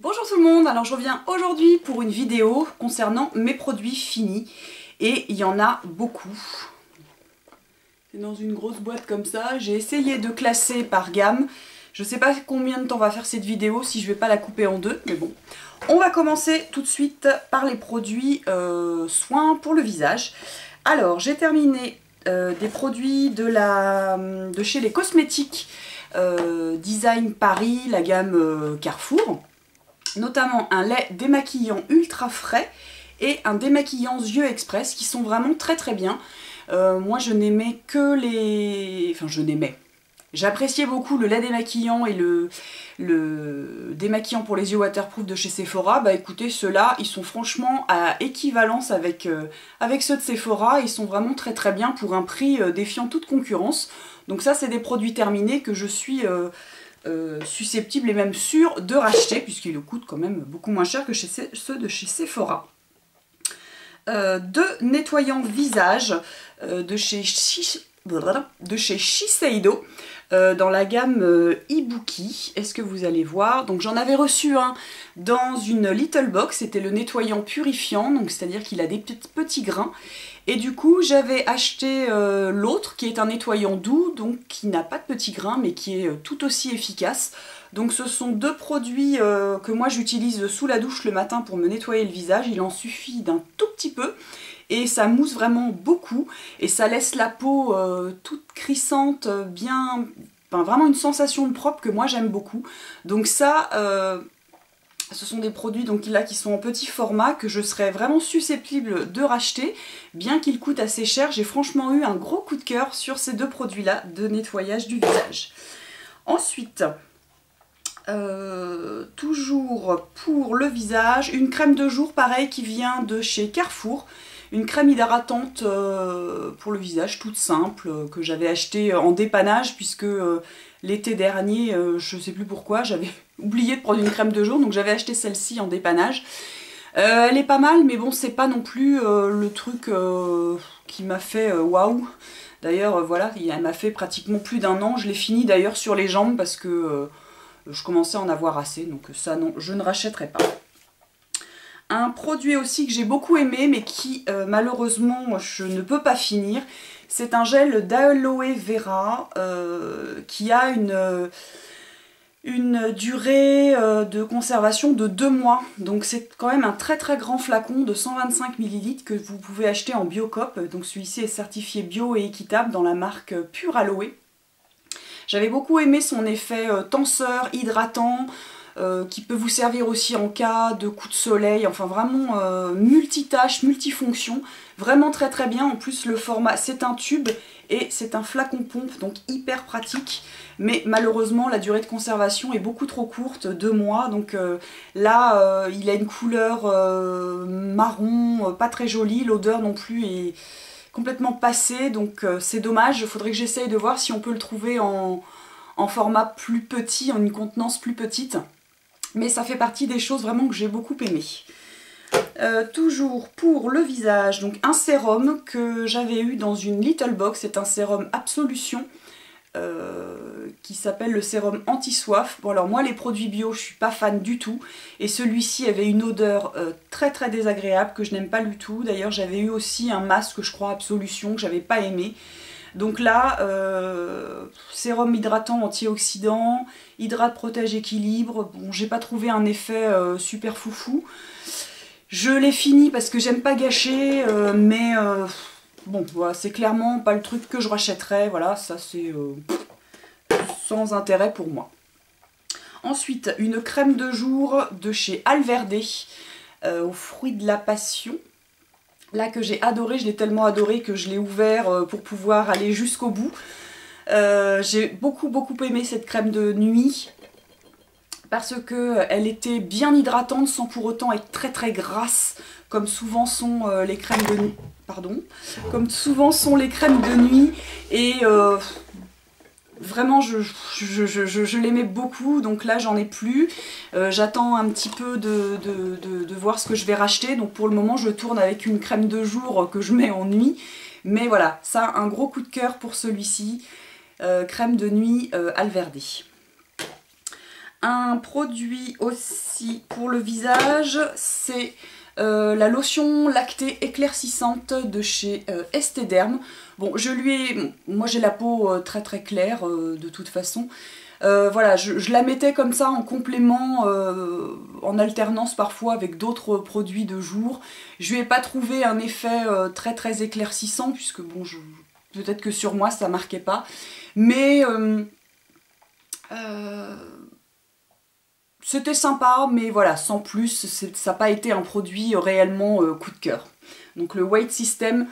Bonjour tout le monde, alors je reviens aujourd'hui pour une vidéo concernant mes produits finis et il y en a beaucoup. C'est dans une grosse boîte comme ça, j'ai essayé de classer par gamme. Je sais pas combien de temps va faire cette vidéo, si je vais pas la couper en deux, mais bon. On va commencer tout de suite par les produits soins pour le visage. Alors j'ai terminé des produits de chez les cosmétiques Design Paris, la gamme Carrefour. Notamment un lait démaquillant ultra frais et un démaquillant yeux express qui sont vraiment très très bien. Moi je n'aimais que les... Enfin j'appréciais beaucoup le lait démaquillant et le démaquillant pour les yeux waterproof de chez Sephora. Bah écoutez, ceux-là, ils sont franchement à équivalence avec ceux de Sephora. Ils sont vraiment très très bien pour un prix défiant toute concurrence. Donc ça, c'est des produits terminés que je suis... susceptible et même sûr de racheter puisqu'ils coûtent quand même beaucoup moins cher que ceux de chez Sephora. Deux nettoyants visage de chez Shiseido dans la gamme Ibuki. Est-ce que vous allez voir? Donc j'en avais reçu un dans une little box, c'était le nettoyant purifiant, donc c'est-à-dire qu'il a des petits grains. Et du coup j'avais acheté l'autre qui est un nettoyant doux, donc qui n'a pas de petits grains mais qui est tout aussi efficace. Donc ce sont deux produits que moi j'utilise sous la douche le matin pour me nettoyer le visage. Il en suffit d'un tout petit peu et ça mousse vraiment beaucoup et ça laisse la peau toute crissante, bien... Enfin, vraiment une sensation de propre que moi j'aime beaucoup. Donc ça... ce sont des produits donc là qui sont en petit format que je serais vraiment susceptible de racheter, bien qu'ils coûtent assez cher. J'ai franchement eu un gros coup de cœur sur ces deux produits-là de nettoyage du visage. Ensuite, toujours pour le visage, une crème de jour pareil qui vient de chez Carrefour. Une crème hydratante pour le visage toute simple que j'avais achetée en dépannage puisque l'été dernier, je sais plus pourquoi, j'avais oublié de prendre une crème de jour donc j'avais acheté celle-ci en dépannage. Elle est pas mal mais bon c'est pas non plus le truc qui m'a fait waouh. D'ailleurs voilà, elle m'a fait pratiquement plus d'un an. Je l'ai fini d'ailleurs sur les jambes parce que je commençais à en avoir assez donc ça non, je ne rachèterai pas. Un produit aussi que j'ai beaucoup aimé mais qui malheureusement je ne peux pas finir, c'est un gel d'aloe vera qui a une durée de conservation de 2 mois. Donc c'est quand même un très très grand flacon de 125 ml que vous pouvez acheter en Biocop. Donc celui-ci est certifié bio et équitable dans la marque Pure Aloe. J'avais beaucoup aimé son effet tenseur, hydratant, qui peut vous servir aussi en cas de coup de soleil, enfin vraiment multitâche, multifonction, vraiment très très bien. En plus le format c'est un tube et c'est un flacon pompe donc hyper pratique, mais malheureusement la durée de conservation est beaucoup trop courte, 2 mois, donc là il a une couleur marron, pas très jolie, l'odeur non plus est complètement passée, donc c'est dommage. Il faudrait que j'essaye de voir si on peut le trouver en format plus petit, en une contenance plus petite. Mais ça fait partie des choses vraiment que j'ai beaucoup aimé. Toujours pour le visage, donc un sérum que j'avais eu dans une little box, c'est un sérum Absolution qui s'appelle le sérum anti-soif. Bon alors moi les produits bio je suis pas fan du tout et celui-ci avait une odeur très très désagréable que je n'aime pas du tout. D'ailleurs j'avais eu aussi un masque je crois Absolution que j'avais pas aimé. Donc là, sérum hydratant antioxydant, hydrate, protège, équilibre. Bon, j'ai pas trouvé un effet super foufou. Je l'ai fini parce que j'aime pas gâcher, mais bon, voilà, c'est clairement pas le truc que je rachèterais. Voilà, ça c'est sans intérêt pour moi. Ensuite, une crème de jour de chez Alverde, aux fruits de la passion. Là que j'ai adoré, je l'ai tellement adoré que je l'ai ouvert pour pouvoir aller jusqu'au bout. J'ai beaucoup aimé cette crème de nuit parce qu'elle était bien hydratante sans pour autant être très très grasse comme souvent sont les crèmes de nuit. Pardon, comme souvent sont les crèmes de nuit et vraiment je l'aimais beaucoup, donc là j'en ai plus. J'attends un petit peu de voir ce que je vais racheter, donc pour le moment je tourne avec une crème de jour que je mets en nuit. Mais voilà, ça un gros coup de cœur pour celui-ci, crème de nuit Alverde. Un produit aussi pour le visage, c'est la lotion lactée éclaircissante de chez Estée Derm. Bon, moi j'ai la peau très très claire de toute façon. Voilà, je la mettais comme ça en complément, en alternance parfois avec d'autres produits de jour. Je lui ai pas trouvé un effet très très éclaircissant, puisque bon, peut-être que sur moi ça marquait pas. Mais c'était sympa, mais voilà, sans plus, ça n'a pas été un produit réellement coup de cœur. Donc le Weight System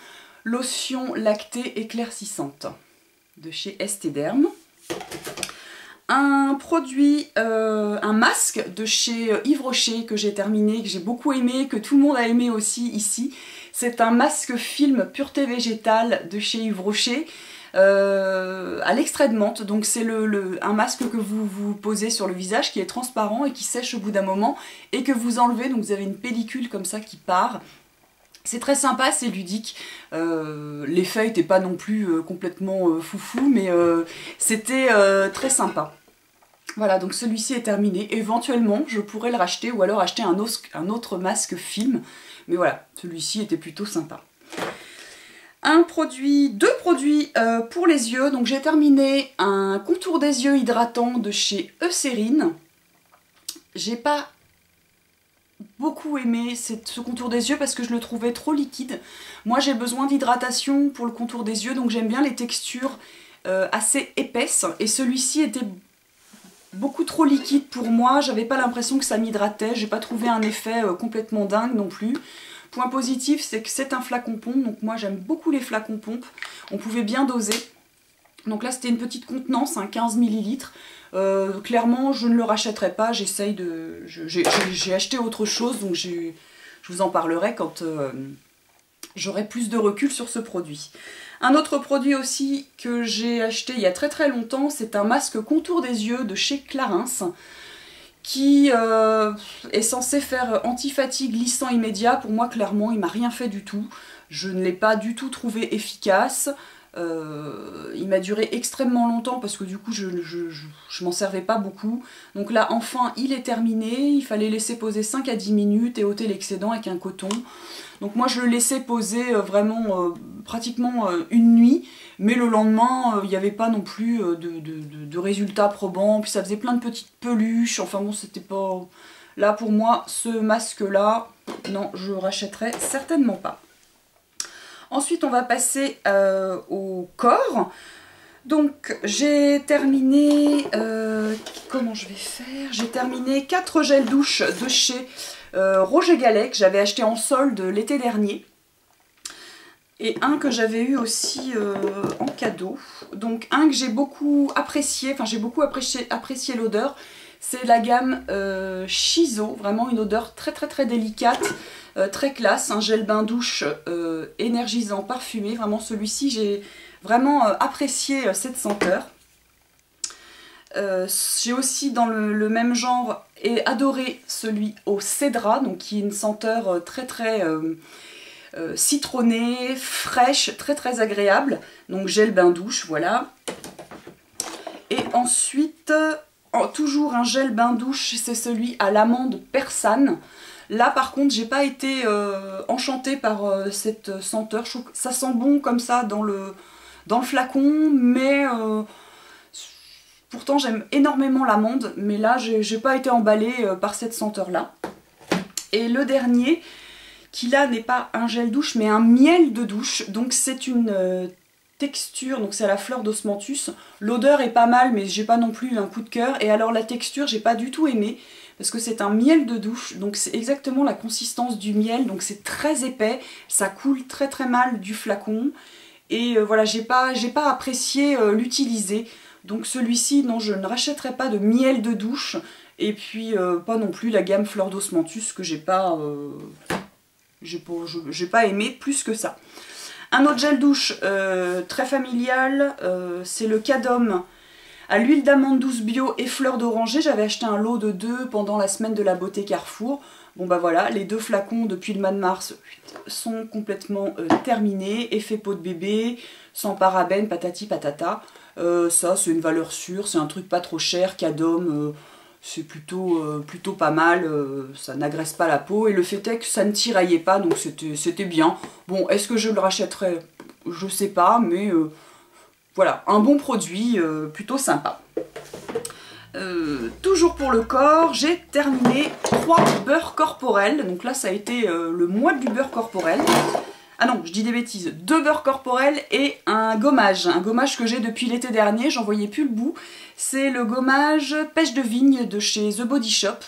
lotion lactée éclaircissante de chez Estée Derm. Un produit, un masque de chez Yves Rocher que j'ai terminé, que j'ai beaucoup aimé, que tout le monde a aimé aussi ici. C'est un masque film pureté végétale de chez Yves Rocher. À l'extrait de menthe, donc c'est un masque que vous posez sur le visage qui est transparent et qui sèche au bout d'un moment et que vous enlevez, donc vous avez une pellicule comme ça qui part. C'est très sympa, c'est ludique, l'effet n'était pas non plus complètement foufou, mais c'était très sympa. Voilà, donc celui-ci est terminé, éventuellement je pourrais le racheter ou alors acheter un autre masque film, mais voilà, celui-ci était plutôt sympa. Deux produits pour les yeux. Donc j'ai terminé un contour des yeux hydratant de chez Eucérine. J'ai pas beaucoup aimé ce contour des yeux parce que je le trouvais trop liquide. Moi j'ai besoin d'hydratation pour le contour des yeux, donc j'aime bien les textures assez épaisses. Et celui-ci était beaucoup trop liquide pour moi. J'avais pas l'impression que ça m'hydratait. J'ai pas trouvé un effet complètement dingue non plus. Point positif, c'est que c'est un flacon pompe, donc moi j'aime beaucoup les flacons pompes. On pouvait bien doser. Donc là c'était une petite contenance, 15 ml. Clairement je ne le rachèterai pas, j'ai acheté autre chose, donc je vous en parlerai quand j'aurai plus de recul sur ce produit. Un autre produit aussi que j'ai acheté il y a très très longtemps, c'est un masque contour des yeux de chez Clarins, qui est censé faire anti-fatigue glissant immédiat. Pour moi, clairement, il m'a rien fait du tout. Je ne l'ai pas du tout trouvé efficace. Il m'a duré extrêmement longtemps parce que du coup, je m'en servais pas beaucoup. Donc là, enfin, il est terminé. Il fallait laisser poser 5 à 10 minutes et ôter l'excédent avec un coton. Donc moi je le laissais poser vraiment pratiquement une nuit, mais le lendemain il n'y avait pas non plus de résultats probants, puis ça faisait plein de petites peluches, enfin bon c'était pas... Là pour moi ce masque là, non je rachèterai certainement pas. Ensuite on va passer au corps. Donc j'ai terminé, comment je vais faire? J'ai terminé 4 gels douche de chez Roger Gallet que j'avais acheté en solde l'été dernier. Et un que j'avais eu aussi en cadeau. Donc un que j'ai beaucoup apprécié, enfin j'ai beaucoup apprécié l'odeur. C'est la gamme Shiso, vraiment une odeur très très très délicate, très classe. Un gel bain douche énergisant parfumé, vraiment celui-ci j'ai vraiment apprécié cette senteur. J'ai aussi dans le même genre adoré celui au cédra, donc qui est une senteur très très citronnée, fraîche, très très agréable. Donc gel bain douche, voilà. Et ensuite, toujours un gel bain douche, c'est celui à l'amande persane. Là par contre j'ai pas été enchantée par cette senteur, je trouve que ça sent bon comme ça dans le flacon, mais pourtant j'aime énormément l'amande, mais là j'ai pas été emballée par cette senteur là. Et le dernier, qui là n'est pas un gel douche mais un miel de douche, donc c'est une texture, donc c'est à la fleur d'osmanthus. L'odeur est pas mal mais j'ai pas non plus un coup de cœur, et alors la texture j'ai pas du tout aimé, parce que c'est un miel de douche, donc c'est exactement la consistance du miel, donc c'est très épais, ça coule très très mal du flacon, et voilà, j'ai pas apprécié l'utiliser. Donc celui-ci, non, je ne rachèterai pas de miel de douche, et puis pas non plus la gamme fleur d'osmanthus que j'ai pas aimé plus que ça. Un autre gel douche très familial, c'est le Cadom à l'huile d'amande douce bio et fleur d'oranger. J'avais acheté un lot de 2 pendant la semaine de la beauté Carrefour. Bon bah voilà, les 2 flacons depuis le mois de mars sont complètement terminés. Effet peau de bébé, sans parabènes, patati patata. Ça c'est une valeur sûre, c'est un truc pas trop cher, Cadom. c'est plutôt pas mal, ça n'agresse pas la peau, et le fait est que ça ne tiraillait pas, donc c'était bien. Bon, est-ce que je le rachèterais? Je sais pas, mais voilà, un bon produit, plutôt sympa. Toujours pour le corps, j'ai terminé 3 beurres corporels. Donc là, ça a été le mois du beurre corporel. Ah non, je dis des bêtises. 2 beurres corporels et un gommage. Un gommage que j'ai depuis l'été dernier, j'en voyais plus le bout. C'est le gommage pêche de vigne de chez The Body Shop.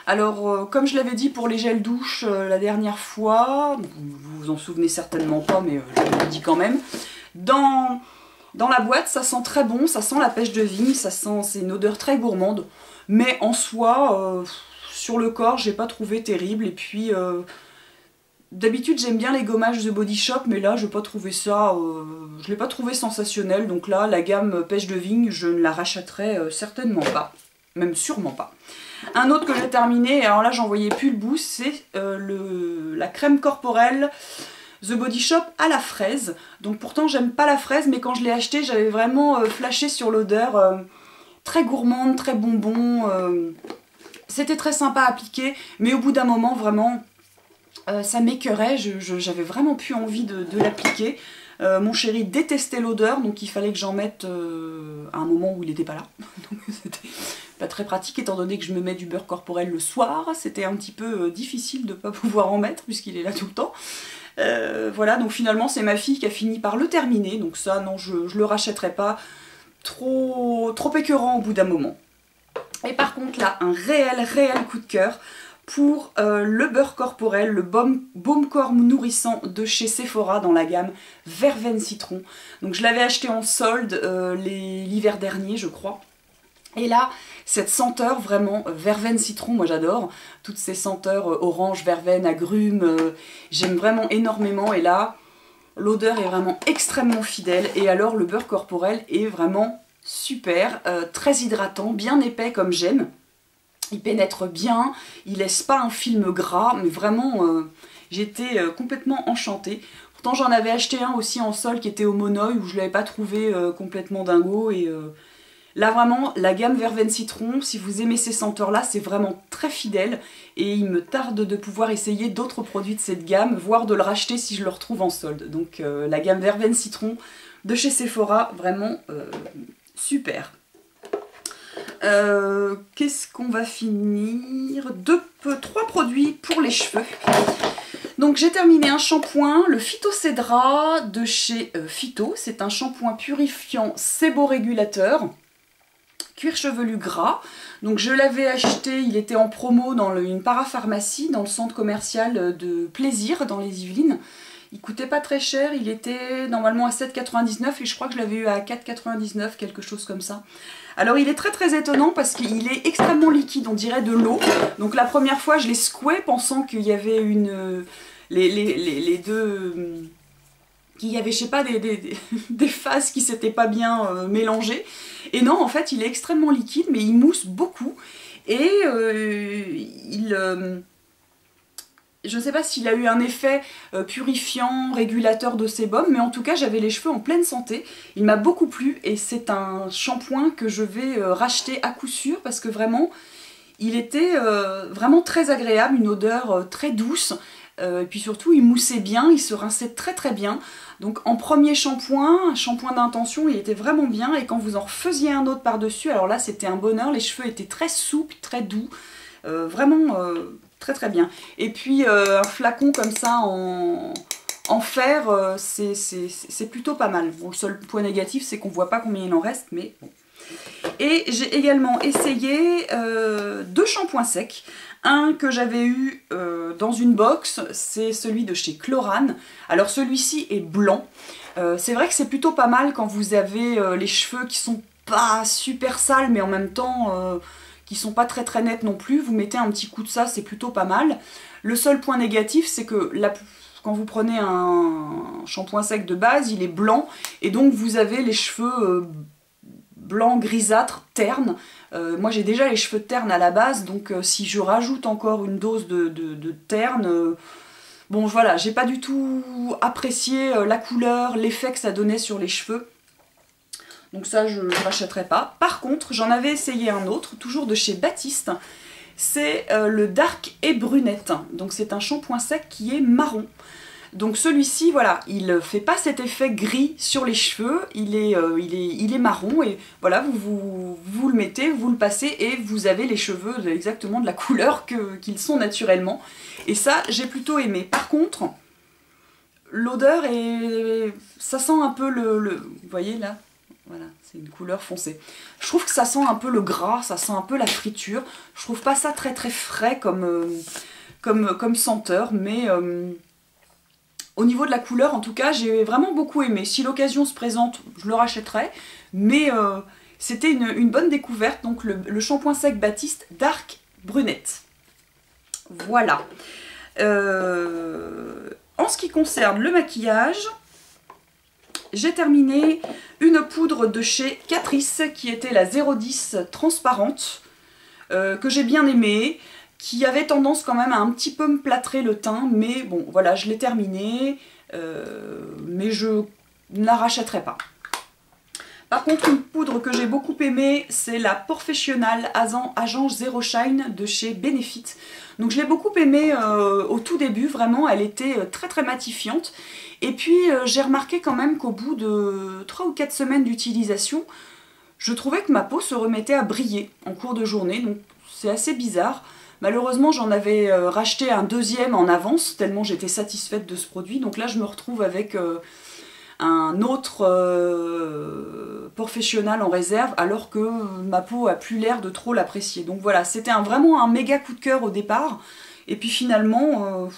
Alors, comme je l'avais dit pour les gels douche la dernière fois, vous vous en souvenez certainement pas, mais je vous le dis quand même, dans la boîte, ça sent très bon, ça sent la pêche de vigne, c'est une odeur très gourmande, mais en soi, sur le corps, j'ai pas trouvé terrible. Et puis, d'habitude, j'aime bien les gommages The Body Shop, mais là, je n'ai pas trouvé ça, je l'ai pas trouvé sensationnel. Donc là, la gamme pêche de vigne, je ne la rachèterai certainement pas, même sûrement pas. Un autre que j'ai terminé, alors là, j'en voyais plus le bout, c'est la crème corporelle The Body Shop à la fraise. Donc pourtant j'aime pas la fraise, mais quand je l'ai acheté j'avais vraiment flashé sur l'odeur très gourmande, très bonbon. C'était très sympa à appliquer, mais au bout d'un moment vraiment ça m'écœurait, j'avais vraiment plus envie de l'appliquer. Mon chéri détestait l'odeur, donc il fallait que j'en mette à un moment où il n'était pas là. Donc c'était pas très pratique étant donné que je me mets du beurre corporel le soir. C'était un petit peu difficile de ne pas pouvoir en mettre puisqu'il est là tout le temps. Voilà, donc finalement c'est ma fille qui a fini par le terminer, donc ça non, je le rachèterai pas, trop écœurant au bout d'un moment. Et par contre là, un réel coup de cœur pour le beurre corporel, le baume corps nourrissant de chez Sephora dans la gamme Verveine Citron. Donc je l'avais acheté en solde l'hiver dernier je crois. Et là, cette senteur vraiment verveine citron, moi j'adore, toutes ces senteurs orange, verveine, agrumes, j'aime vraiment énormément. Et là, l'odeur est vraiment extrêmement fidèle. Et alors le beurre corporel est vraiment super, très hydratant, bien épais comme j'aime. Il pénètre bien, il laisse pas un film gras, mais vraiment j'étais complètement enchantée. Pourtant j'en avais acheté un aussi en sol qui était au Monoï où je l'avais pas trouvé complètement dingo. Et là vraiment, la gamme Verveine Citron, si vous aimez ces senteurs-là, c'est vraiment très fidèle. Et il me tarde de pouvoir essayer d'autres produits de cette gamme, voire de le racheter si je le retrouve en solde. Donc la gamme Verveine Citron de chez Sephora, vraiment super. Qu'est-ce qu'on va finir? 3 produits pour les cheveux. Donc j'ai terminé un shampoing, le Phytocédra de chez Phyto. C'est un shampoing purifiant séborégulateur. Cuir chevelu gras. Donc je l'avais acheté, il était en promo dans une parapharmacie, dans le centre commercial de Plaisir, dans les Yvelines. Il coûtait pas très cher, il était normalement à 7,99 et je crois que je l'avais eu à 4,99, quelque chose comme ça. Alors il est très étonnant parce qu'il est extrêmement liquide, on dirait de l'eau. Donc la première fois je l'ai secoué pensant qu'il y avait les deux... qu'il y avait, je sais pas, des phases qui s'étaient pas bien mélangées. Et non, en fait, il est extrêmement liquide, mais il mousse beaucoup. Et je ne sais pas s'il a eu un effet purifiant, régulateur de sébum, mais en tout cas, j'avais les cheveux en pleine santé. Il m'a beaucoup plu et c'est un shampoing que je vais racheter à coup sûr parce que vraiment, il était vraiment très agréable, une odeur très douce. Et puis surtout il moussait bien, il se rinçait très bien. Donc en premier shampoing, un shampoing d'intention, il était vraiment bien. Et quand vous en refaisiez un autre par dessus, alors là c'était un bonheur, les cheveux étaient très souples, très doux, vraiment très bien. Et puis un flacon comme ça en fer, c'est plutôt pas mal. Bon, le seul point négatif c'est qu'on voit pas combien il en reste, mais bon. Et j'ai également essayé 2 shampoings secs. Un que j'avais eu dans une box, c'est celui de chez Chlorane. Alors celui-ci est blanc. C'est vrai que c'est plutôt pas mal quand vous avez les cheveux qui sont pas super sales, mais en même temps qui sont pas très nets non plus. Vous mettez un petit coup de ça, c'est plutôt pas mal. Le seul point négatif, c'est que quand vous prenez un shampoing sec de base, il est blanc. Et donc vous avez les cheveux blanc, grisâtre, terne. Moi j'ai déjà les cheveux ternes à la base, donc si je rajoute encore une dose de terne, bon voilà, j'ai pas du tout apprécié la couleur, l'effet que ça donnait sur les cheveux. Donc ça, je ne rachèterai pas. Par contre, j'en avais essayé un autre, toujours de chez Baptiste. C'est le Dark et Brunette. Donc c'est un shampoing sec qui est marron. Donc celui-ci, voilà, il ne fait pas cet effet gris sur les cheveux, il est marron et voilà, vous le mettez, vous le passez et vous avez les cheveux exactement de la couleur qu'ils sont naturellement. Et ça, j'ai plutôt aimé. Par contre, l'odeur ça sent un peu vous voyez là, voilà, c'est une couleur foncée. Je trouve que ça sent un peu le gras, ça sent un peu la friture. Je trouve pas ça très très frais comme senteur, mais au niveau de la couleur, en tout cas, j'ai vraiment beaucoup aimé. Si l'occasion se présente, je le rachèterai. Mais c'était une bonne découverte. Donc le shampoing sec Baptiste Dark Brunette. Voilà. En ce qui concerne le maquillage, j'ai terminé une poudre de chez Catrice qui était la 010 transparente, que j'ai bien aimée, qui avait tendance quand même à un petit peu me plâtrer le teint, mais bon, voilà, je l'ai terminée, mais je ne la rachèterai pas. Par contre, une poudre que j'ai beaucoup aimée, c'est la Professional Agent Zero Shine de chez Benefit. Donc je l'ai beaucoup aimée au tout début, vraiment, elle était très très matifiante. Et puis j'ai remarqué quand même qu'au bout de 3 ou 4 semaines d'utilisation, je trouvais que ma peau se remettait à briller en cours de journée, donc c'est assez bizarre. Malheureusement, j'en avais racheté un deuxième en avance, tellement j'étais satisfaite de ce produit. Donc là, je me retrouve avec un autre Professional en réserve, alors que ma peau a plus l'air de trop l'apprécier. Donc voilà, c'était vraiment un méga coup de cœur au départ. Et puis finalement,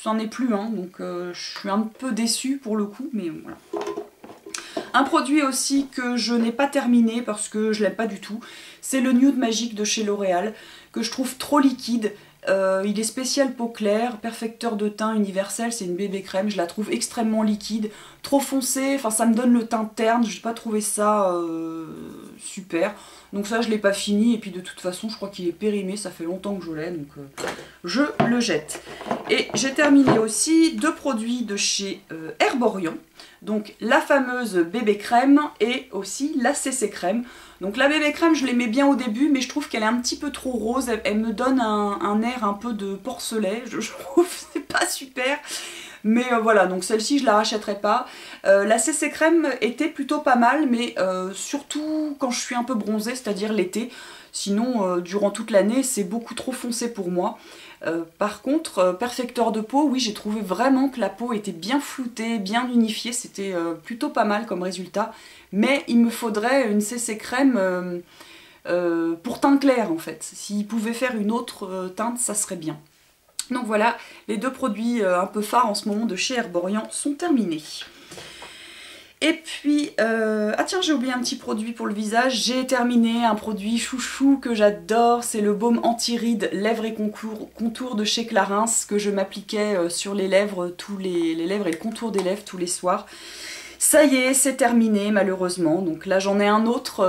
c'en est plus un. Donc je suis un peu déçue pour le coup, mais voilà. Un produit aussi que je n'ai pas terminé parce que je l'aime pas du tout, c'est le Nude Magique de chez L'Oréal, que je trouve trop liquide. Il est spécial peau claire, perfecteur de teint universel, c'est une bébé crème, je la trouve extrêmement liquide, trop foncée, enfin ça me donne le teint terne, je n'ai pas trouvé ça super. Donc ça je l'ai pas fini, et puis de toute façon je crois qu'il est périmé, ça fait longtemps que je l'ai, donc je le jette. Et j'ai terminé aussi 2 produits de chez Herborian, donc la fameuse bébé crème et aussi la CC crème. Donc la bébé crème je l'aimais bien au début, mais je trouve qu'elle est un petit peu trop rose, elle me donne un air un peu de porcelet, je trouve c'est pas super. Mais voilà, donc celle-ci je la rachèterai pas. La CC crème était plutôt pas mal, mais surtout quand je suis un peu bronzée, c'est-à-dire l'été. Sinon, durant toute l'année, c'est beaucoup trop foncé pour moi. Par contre, perfecteur de peau, oui, j'ai trouvé vraiment que la peau était bien floutée, bien unifiée. C'était plutôt pas mal comme résultat. Mais il me faudrait une CC crème pour teint clair, en fait. S'il pouvait faire une autre teinte, ça serait bien. Donc voilà, les 2 produits un peu phares en ce moment de chez Herborian sont terminés. Et puis, ah tiens, j'ai oublié un petit produit pour le visage. J'ai terminé un produit chouchou que j'adore, c'est le baume anti-rides lèvres et contour de chez Clarins, que je m'appliquais sur les lèvres, les lèvres et le contour des lèvres tous les soirs. Ça y est, c'est terminé malheureusement. Donc là, j'en ai un autre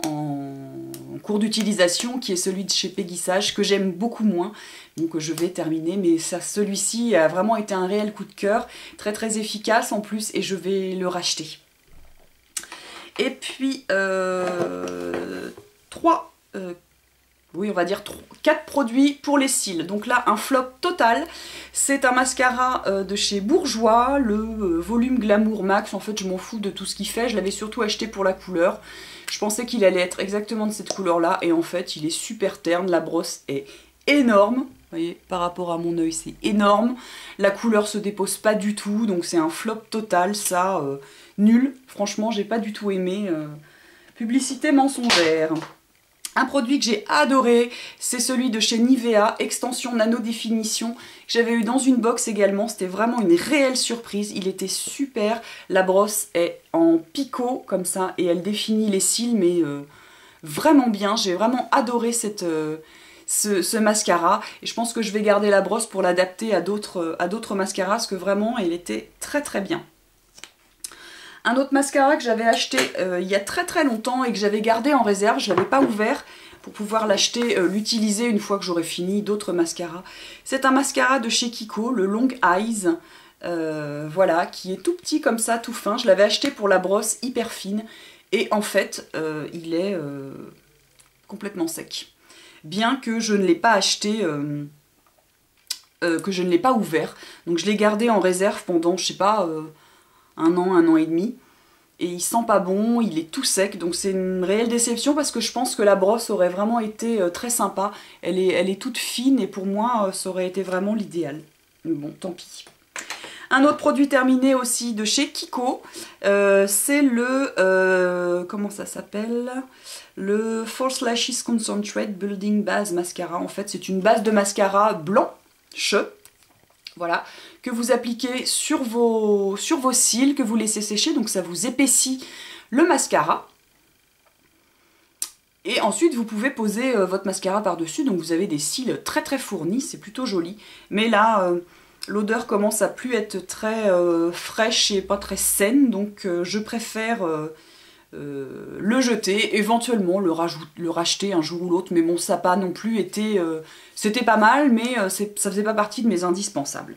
en cours d'utilisation qui est celui de chez Péguissage que j'aime beaucoup moins. Donc je vais terminer, mais celui-ci a vraiment été un réel coup de cœur, très très efficace en plus, et je vais le racheter. Et puis 4 produits pour les cils. Donc là, un flop total. C'est un mascara de chez Bourjois, le volume Glamour Max. En fait, je m'en fous de tout ce qu'il fait. Je l'avais surtout acheté pour la couleur. Je pensais qu'il allait être exactement de cette couleur-là. Et en fait, il est super terne. La brosse est énorme. Vous voyez, par rapport à mon œil, c'est énorme. La couleur se dépose pas du tout. Donc c'est un flop total. Ça, nul. Franchement, j'ai pas du tout aimé. Publicité mensongère. Un produit que j'ai adoré, c'est celui de chez Nivea, Extension Nano Définition, que j'avais eu dans une box également. C'était vraiment une réelle surprise, il était super. La brosse est en picot comme ça et elle définit les cils, mais vraiment bien. J'ai vraiment adoré ce mascara et je pense que je vais garder la brosse pour l'adapter à d'autres mascaras parce que vraiment il était très très bien. Un autre mascara que j'avais acheté il y a très très longtemps et que j'avais gardé en réserve, je ne l'avais pas ouvert pour pouvoir l'acheter, l'utiliser une fois que j'aurai fini d'autres mascaras. C'est un mascara de chez Kiko, le Long Eyes. voilà, qui est tout petit comme ça, tout fin. Je l'avais acheté pour la brosse hyper fine. Et en fait, il est complètement sec. Bien que je ne l'ai pas acheté, que je ne l'ai pas ouvert. Donc je l'ai gardé en réserve pendant, je sais pas, un an et demi. Et il sent pas bon, il est tout sec, donc c'est une réelle déception parce que je pense que la brosse aurait vraiment été très sympa. Elle est toute fine et pour moi, ça aurait été vraiment l'idéal. Mais bon, tant pis. Un autre produit terminé aussi de chez Kiko, c'est le... comment ça s'appelle? Le False Lashes Concentrate Building Base Mascara. En fait, c'est une base de mascara blanche. Voilà, que vous appliquez sur vos cils, que vous laissez sécher, donc ça vous épaissit le mascara. Et ensuite, vous pouvez poser votre mascara par-dessus, donc vous avez des cils très très fournis, c'est plutôt joli. Mais là, l'odeur commence à plus être très fraîche et pas très saine, donc je préfère le jeter, éventuellement le racheter un jour ou l'autre, mais bon, ça n'a pas non plus été... c'était pas mal, mais ça faisait pas partie de mes indispensables.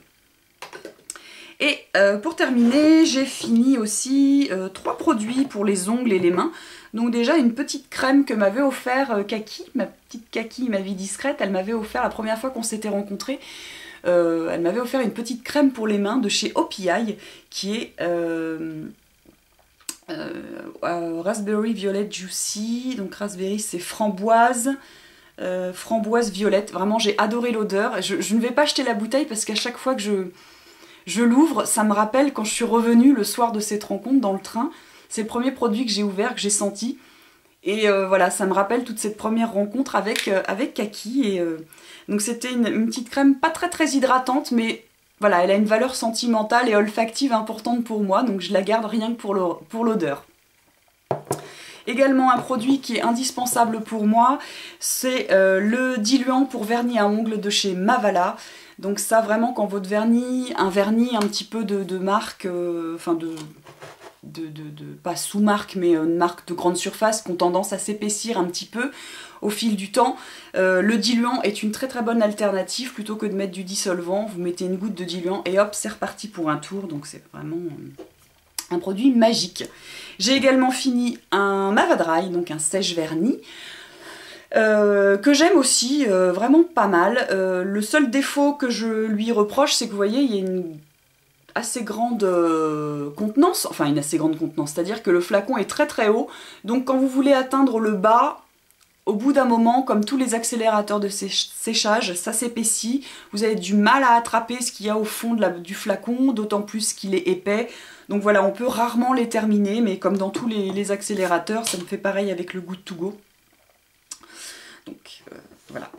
Et pour terminer, j'ai fini aussi 3 produits pour les ongles et les mains. Donc déjà une petite crème que m'avait offert Kaki, ma petite Kaki, ma vie discrète, elle m'avait offert la première fois qu'on s'était rencontrés. Elle m'avait offert une petite crème pour les mains de chez OPI qui est Raspberry Violet Juicy. Donc raspberry c'est framboise. Framboise violette, vraiment j'ai adoré l'odeur. Je ne vais pas acheter la bouteille parce qu'à chaque fois que je l'ouvre, ça me rappelle quand je suis revenue le soir de cette rencontre dans le train. C'est le premier produit que j'ai ouvert, que j'ai senti. Et voilà, ça me rappelle toute cette première rencontre avec Kaki. Et, donc c'était une petite crème pas très hydratante, mais voilà, elle a une valeur sentimentale et olfactive importante pour moi. Donc je la garde rien que pour l'odeur. Également un produit qui est indispensable pour moi, c'est le diluant pour vernis à ongles de chez Mavala. Donc ça vraiment quand votre vernis, un vernis un petit peu de marque, enfin pas sous-marque mais une marque de grande surface qui ont tendance à s'épaissir un petit peu au fil du temps, le diluant est une très bonne alternative. Plutôt que de mettre du dissolvant, vous mettez une goutte de diluant et hop, c'est reparti pour un tour. Donc c'est vraiment... un produit magique. J'ai également fini un Mavadry, donc un sèche-vernis, que j'aime aussi, vraiment pas mal. Le seul défaut que je lui reproche, c'est que vous voyez, il y a une assez grande contenance, enfin une assez grande contenance, c'est-à-dire que le flacon est très haut, donc quand vous voulez atteindre le bas, au bout d'un moment, comme tous les accélérateurs de séchage, ça s'épaissit, vous avez du mal à attraper ce qu'il y a au fond du flacon, d'autant plus qu'il est épais. Donc voilà, on peut rarement les terminer, mais comme dans tous les accélérateurs, ça me fait pareil avec le Good To Go. Donc voilà.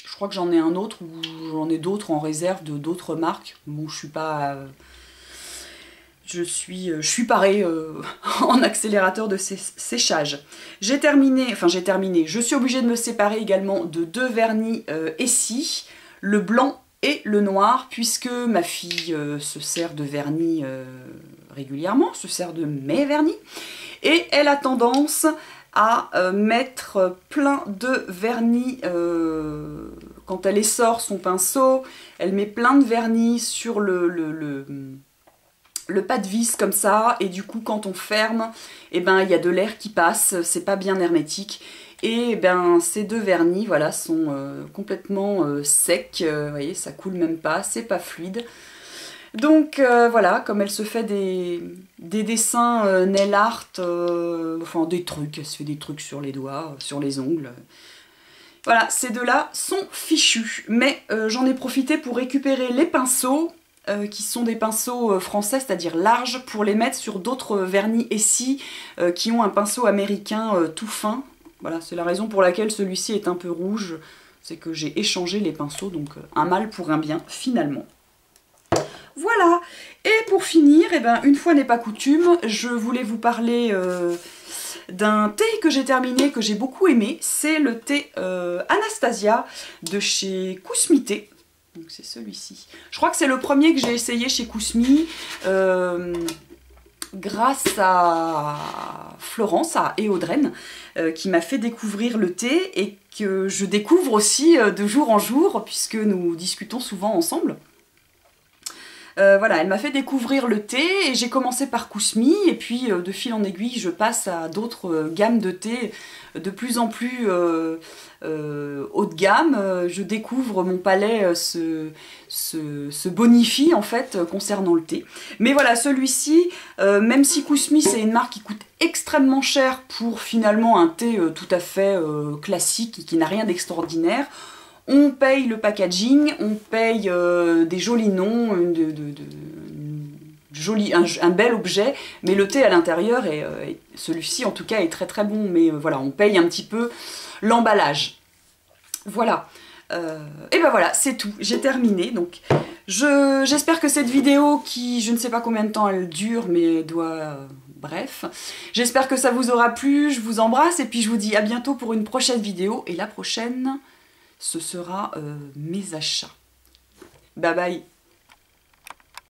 Je crois que j'en ai un autre, ou j'en ai d'autres en réserve de d'autres marques. Bon, je suis pas... Je suis parée en accélérateur de séchage. Je suis obligée de me séparer également de 2 vernis Essie, le blanc et le noir, puisque ma fille se sert de vernis régulièrement, se sert de mes vernis, et elle a tendance à mettre plein de vernis quand elle essore son pinceau, elle met plein de vernis sur le pas de vis comme ça, et du coup quand on ferme, et ben il y a de l'air qui passe, c'est pas bien hermétique. Et ben ces 2 vernis voilà sont complètement secs, vous voyez ça coule même pas, c'est pas fluide. Donc voilà, comme elle se fait des dessins nail art, enfin des trucs, elle se fait des trucs sur les doigts, sur les ongles. Voilà, ces 2-là sont fichus, mais j'en ai profité pour récupérer les pinceaux, qui sont des pinceaux français, c'est-à-dire larges, pour les mettre sur d'autres vernis Essie qui ont un pinceau américain tout fin. Voilà, c'est la raison pour laquelle celui-ci est un peu rouge, c'est que j'ai échangé les pinceaux, donc un mal pour un bien finalement. Voilà, et pour finir, eh ben, une fois n'est pas coutume, je voulais vous parler d'un thé que j'ai terminé, que j'ai beaucoup aimé. C'est le thé Anastasia de chez Kousmi. Donc c'est celui-ci. Je crois que c'est le premier que j'ai essayé chez Kousmi, grâce à Florence et Audreyne, qui m'a fait découvrir le thé et que je découvre aussi de jour en jour, puisque nous discutons souvent ensemble. Voilà, elle m'a fait découvrir le thé et j'ai commencé par Kousmi et puis de fil en aiguille je passe à d'autres gammes de thé de plus en plus haut de gamme. Je découvre mon palais se bonifie en fait concernant le thé. Mais voilà, celui-ci, même si Kousmi c'est une marque qui coûte extrêmement cher pour finalement un thé tout à fait classique et qui n'a rien d'extraordinaire, on paye le packaging, on paye des jolis noms, un bel objet, mais le thé à l'intérieur, celui-ci en tout cas est très très bon, mais voilà, on paye un petit peu l'emballage. Voilà. Et ben voilà, c'est tout, j'ai terminé. Donc j'espère que cette vidéo, qui je ne sais pas combien de temps elle dure, mais doit... bref, j'espère que ça vous aura plu, je vous embrasse, et puis je vous dis à bientôt pour une prochaine vidéo, et la prochaine... ce sera mes achats. Bye bye.